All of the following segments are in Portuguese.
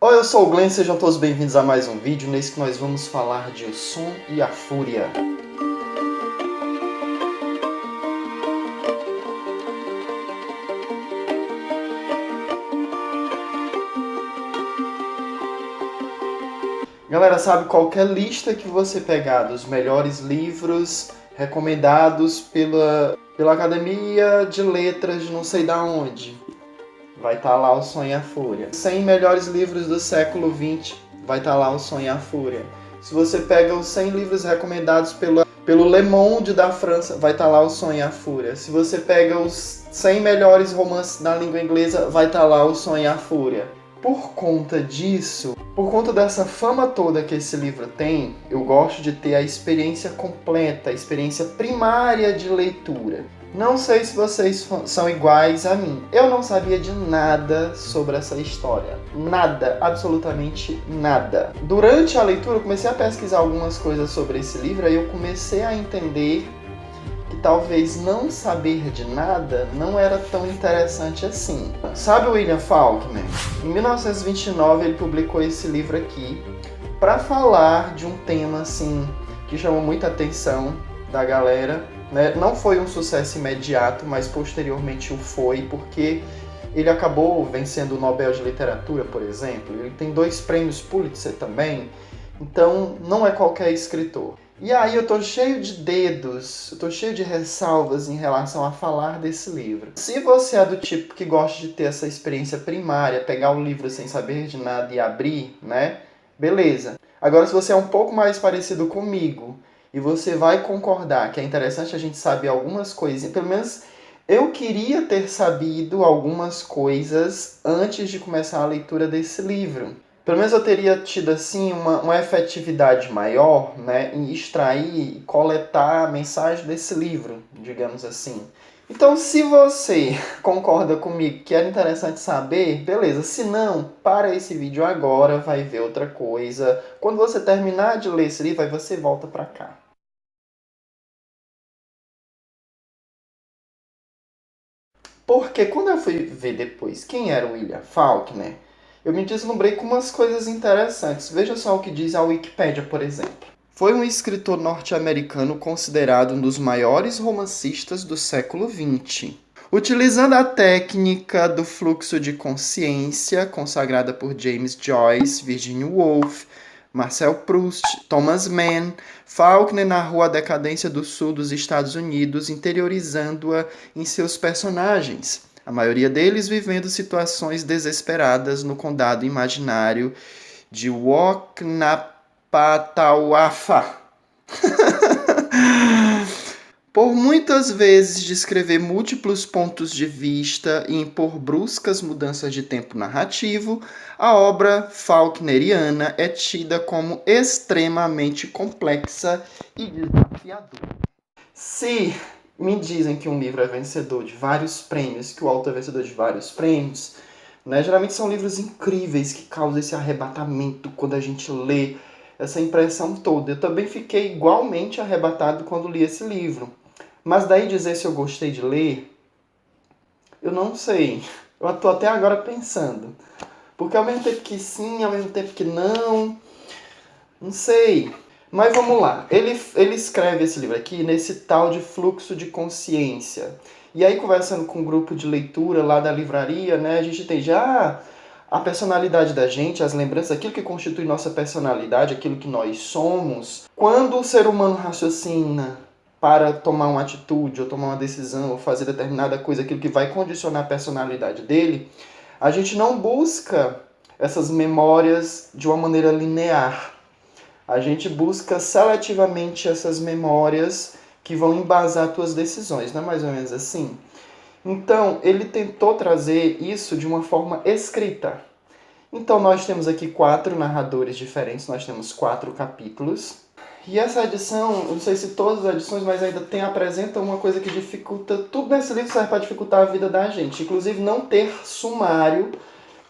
Oi, eu sou o Glenn, sejam todos bem-vindos a mais um vídeo, nesse que nós vamos falar de O Som e a Fúria. Galera, sabe, qualquer lista que você pegar dos melhores livros recomendados pela Academia de Letras de não sei da onde, vai estar lá O Som e a Fúria. 100 melhores livros do século XX, vai estar lá O Som e a Fúria. Se você pega os 100 livros recomendados pelo Le Monde da França, vai estar lá O Som e a Fúria. Se você pega os 100 melhores romances da língua inglesa, vai estar lá O Som e a Fúria. Por conta disso, por conta dessa fama toda que esse livro tem, eu gosto de ter a experiência completa, a experiência primária de leitura. Não sei se vocês são iguais a mim. Eu não sabia de nada sobre essa história. Nada, absolutamente nada. Durante a leitura, eu comecei a pesquisar algumas coisas sobre esse livro, aí eu comecei a entender que talvez não saber de nada não era tão interessante assim. Sabe o William Faulkner? Em 1929 ele publicou esse livro aqui para falar de um tema assim que chamou muita atenção da galera, né? Não foi um sucesso imediato, mas posteriormente o foi, porque ele acabou vencendo o Nobel de Literatura, por exemplo. Ele tem 2 prêmios Pulitzer também, então não é qualquer escritor. E aí eu tô cheio de dedos, eu tô cheio de ressalvas em relação a falar desse livro. Se você é do tipo que gosta de ter essa experiência primária, pegar o livro sem saber de nada e abrir, né? Beleza. Agora, se você é um pouco mais parecido comigo e você vai concordar que é interessante a gente saber algumas coisas, pelo menos eu queria ter sabido algumas coisas antes de começar a leitura desse livro. Pelo menos eu teria tido assim uma efetividade maior, né, em extrair e coletar a mensagem desse livro, digamos assim. Então, se você concorda comigo que era interessante saber, beleza. Se não, para esse vídeo agora, vai ver outra coisa. Quando você terminar de ler esse livro, aí você volta para cá. Porque quando eu fui ver depois quem era o William Faulkner, eu me deslumbrei com umas coisas interessantes. Veja só o que diz a Wikipédia, por exemplo. Foi um escritor norte-americano considerado um dos maiores romancistas do século XX. Utilizando a técnica do fluxo de consciência, consagrada por James Joyce, Virginia Woolf, Marcel Proust, Thomas Mann, Faulkner narrou a decadência do sul dos Estados Unidos, interiorizando-a em seus personagens, a maioria deles vivendo situações desesperadas no condado imaginário de Woknapatawpha. Por muitas vezes descrever múltiplos pontos de vista e impor bruscas mudanças de tempo narrativo, a obra faulkneriana é tida como extremamente complexa e desafiadora. Se me dizem que um livro é vencedor de vários prêmios, que o autor é vencedor de vários prêmios, né, geralmente são livros incríveis que causam esse arrebatamento quando a gente lê, essa impressão toda. Eu também fiquei igualmente arrebatado quando li esse livro. Mas daí dizer se eu gostei de ler, eu não sei. Eu estou até agora pensando. Porque ao mesmo tempo que sim, ao mesmo tempo que não sei. Mas vamos lá. Ele escreve esse livro aqui nesse tal de fluxo de consciência. E aí, conversando com um grupo de leitura lá da livraria, né, a gente entende a personalidade da gente, as lembranças, aquilo que constitui nossa personalidade, aquilo que nós somos. Quando o ser humano raciocina para tomar uma atitude, ou tomar uma decisão, ou fazer determinada coisa, aquilo que vai condicionar a personalidade dele, a gente não busca essas memórias de uma maneira linear. A gente busca seletivamente essas memórias que vão embasar tuas decisões, não é mais ou menos assim? Então, ele tentou trazer isso de uma forma escrita. Então, nós temos aqui 4 narradores diferentes, nós temos 4 capítulos. E essa edição, eu não sei se todas as edições, mas ainda apresenta uma coisa que dificulta. Tudo nesse livro serve para dificultar a vida da gente. Inclusive não ter sumário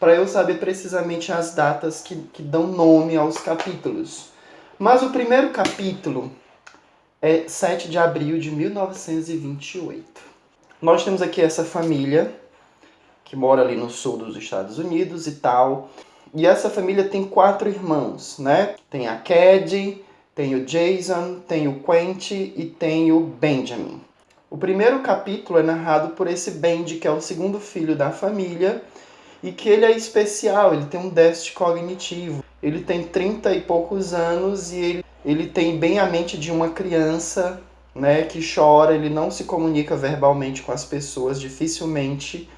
para eu saber precisamente as datas que dão nome aos capítulos. Mas o primeiro capítulo é 7 de abril de 1928. Nós temos aqui essa família que mora ali no sul dos Estados Unidos e tal. E essa família tem 4 irmãos, né? Tem a Cady, tem o Jason, tem o Quentin e tem o Benjamin. O primeiro capítulo é narrado por esse Benji, que é o segundo filho da família, e que ele é especial, ele tem um déficit cognitivo. Ele tem 30 e poucos anos e ele tem bem a mente de uma criança, né, que chora, ele não se comunica verbalmente com as pessoas, dificilmente.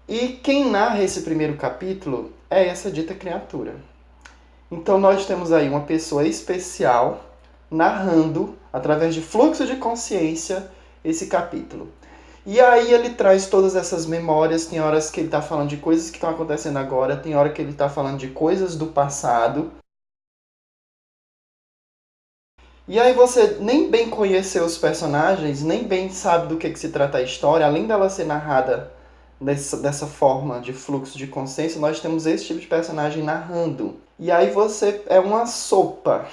E quem narra esse primeiro capítulo é essa dita criatura. Então nós temos aí uma pessoa especial narrando, através de fluxo de consciência, esse capítulo. E aí ele traz todas essas memórias, tem horas que ele está falando de coisas que estão acontecendo agora, tem hora que ele está falando de coisas do passado. E aí você nem bem conheceu os personagens, nem bem sabe do que se trata a história, além dela ser narrada dessa forma de fluxo de consciência, nós temos esse tipo de personagem narrando. E aí você é uma sopa.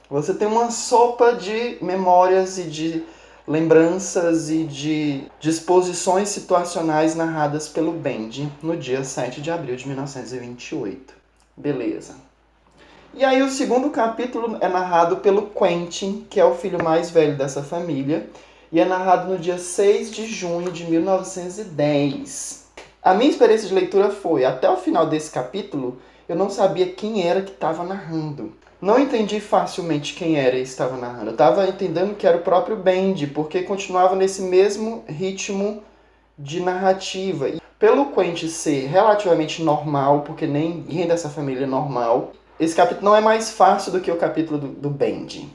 Você tem uma sopa de memórias e de lembranças e de disposições situacionais narradas pelo Benji no dia 7 de abril de 1928. Beleza. E aí o segundo capítulo é narrado pelo Quentin, que é o filho mais velho dessa família, e é narrado no dia 6 de junho de 1910. A minha experiência de leitura foi, até o final desse capítulo, eu não sabia quem era que estava narrando. Não entendi facilmente quem era e estava narrando. Eu estava entendendo que era o próprio Benji, porque continuava nesse mesmo ritmo de narrativa. E pelo Quentin ser relativamente normal, porque ninguém dessa família é normal, esse capítulo não é mais fácil do que o capítulo do Benji.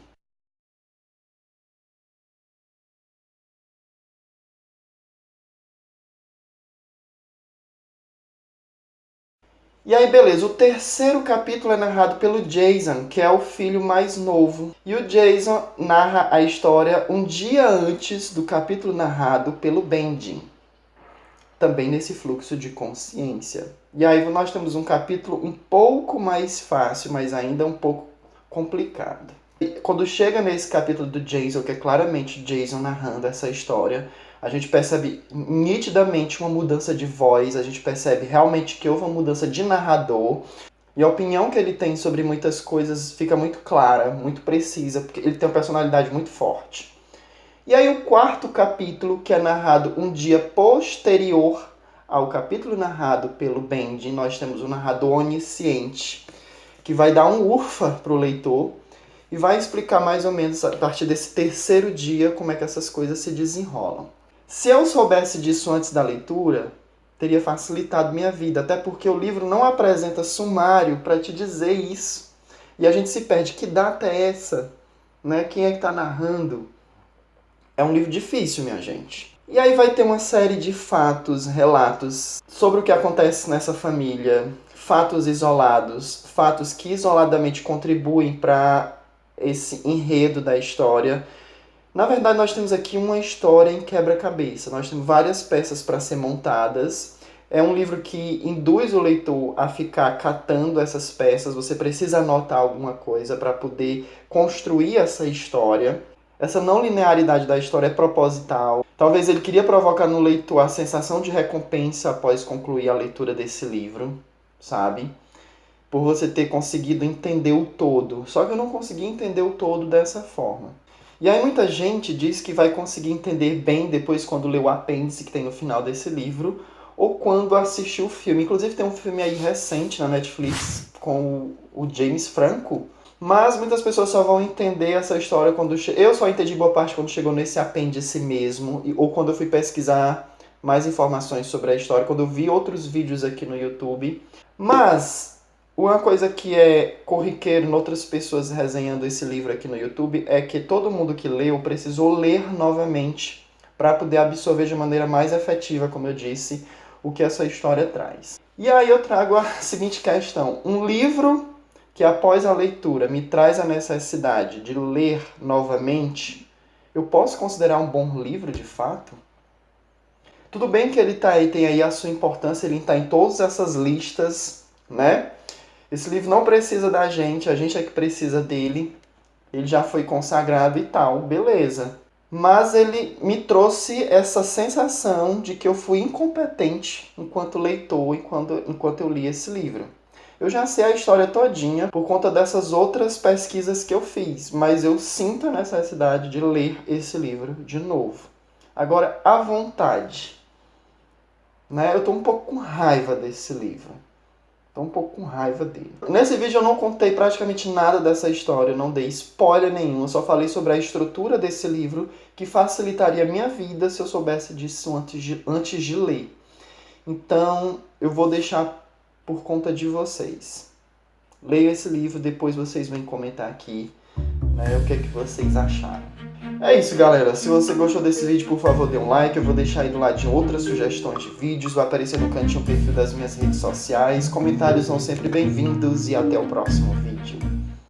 E aí, beleza, o terceiro capítulo é narrado pelo Jason, que é o filho mais novo. E o Jason narra a história um dia antes do capítulo narrado pelo Benji. Também nesse fluxo de consciência. E aí nós temos um capítulo um pouco mais fácil, mas ainda um pouco complicado. E quando chega nesse capítulo do Jason, que é claramente Jason narrando essa história, a gente percebe nitidamente uma mudança de voz, a gente percebe realmente que houve uma mudança de narrador, e a opinião que ele tem sobre muitas coisas fica muito clara, muito precisa, porque ele tem uma personalidade muito forte. E aí o quarto capítulo, que é narrado um dia posterior ao capítulo narrado pelo Benji, nós temos um narrador onisciente, que vai dar um ufa para o leitor e vai explicar mais ou menos a partir desse terceiro dia como é que essas coisas se desenrolam. Se eu soubesse disso antes da leitura, teria facilitado minha vida, até porque o livro não apresenta sumário para te dizer isso. E a gente se perde, que data é essa? Né? Quem é que está narrando? É um livro difícil, minha gente. E aí vai ter uma série de fatos, relatos sobre o que acontece nessa família, fatos isolados, fatos que isoladamente contribuem para esse enredo da história. Na verdade, nós temos aqui uma história em quebra-cabeça. Nós temos várias peças para ser montadas. É um livro que induz o leitor a ficar catando essas peças. Você precisa anotar alguma coisa para poder construir essa história. Essa não linearidade da história é proposital. Talvez ele queria provocar no leitor a sensação de recompensa após concluir a leitura desse livro, sabe? Por você ter conseguido entender o todo. Só que eu não consegui entender o todo dessa forma. E aí muita gente diz que vai conseguir entender bem depois quando lê o apêndice que tem no final desse livro, ou quando assistir o filme. Inclusive tem um filme aí recente na Netflix com o James Franco, mas muitas pessoas só vão entender essa história quando... Eu só entendi boa parte quando chegou nesse apêndice mesmo, ou quando eu fui pesquisar mais informações sobre a história, quando eu vi outros vídeos aqui no YouTube. Mas uma coisa que é corriqueiro em outras pessoas resenhando esse livro aqui no YouTube é que todo mundo que leu precisou ler novamente para poder absorver de maneira mais efetiva, como eu disse, o que essa história traz. E aí eu trago a seguinte questão. Um livro que após a leitura me traz a necessidade de ler novamente, eu posso considerar um bom livro de fato? Tudo bem que ele tem aí a sua importância, ele está em todas essas listas, né? Esse livro não precisa da gente, a gente é que precisa dele. Ele já foi consagrado e tal, beleza. Mas ele me trouxe essa sensação de que eu fui incompetente enquanto leitor, enquanto eu li esse livro. Eu já sei a história todinha por conta dessas outras pesquisas que eu fiz, mas eu sinto a necessidade de ler esse livro de novo. Agora, à vontade. Né? Eu tô um pouco com raiva desse livro. Tô um pouco com raiva dele. Nesse vídeo eu não contei praticamente nada dessa história, eu não dei spoiler nenhum, eu só falei sobre a estrutura desse livro, que facilitaria a minha vida se eu soubesse disso antes de ler. Então, eu vou deixar por conta de vocês. Leiam esse livro, depois vocês vêm comentar aqui, né, o que é que vocês acharam. É isso, galera. Se você gostou desse vídeo, por favor, dê um like. Eu vou deixar aí do ladinho outras sugestões de vídeos. Vai aparecer no cantinho o perfil das minhas redes sociais. Comentários são sempre bem-vindos e até o próximo vídeo.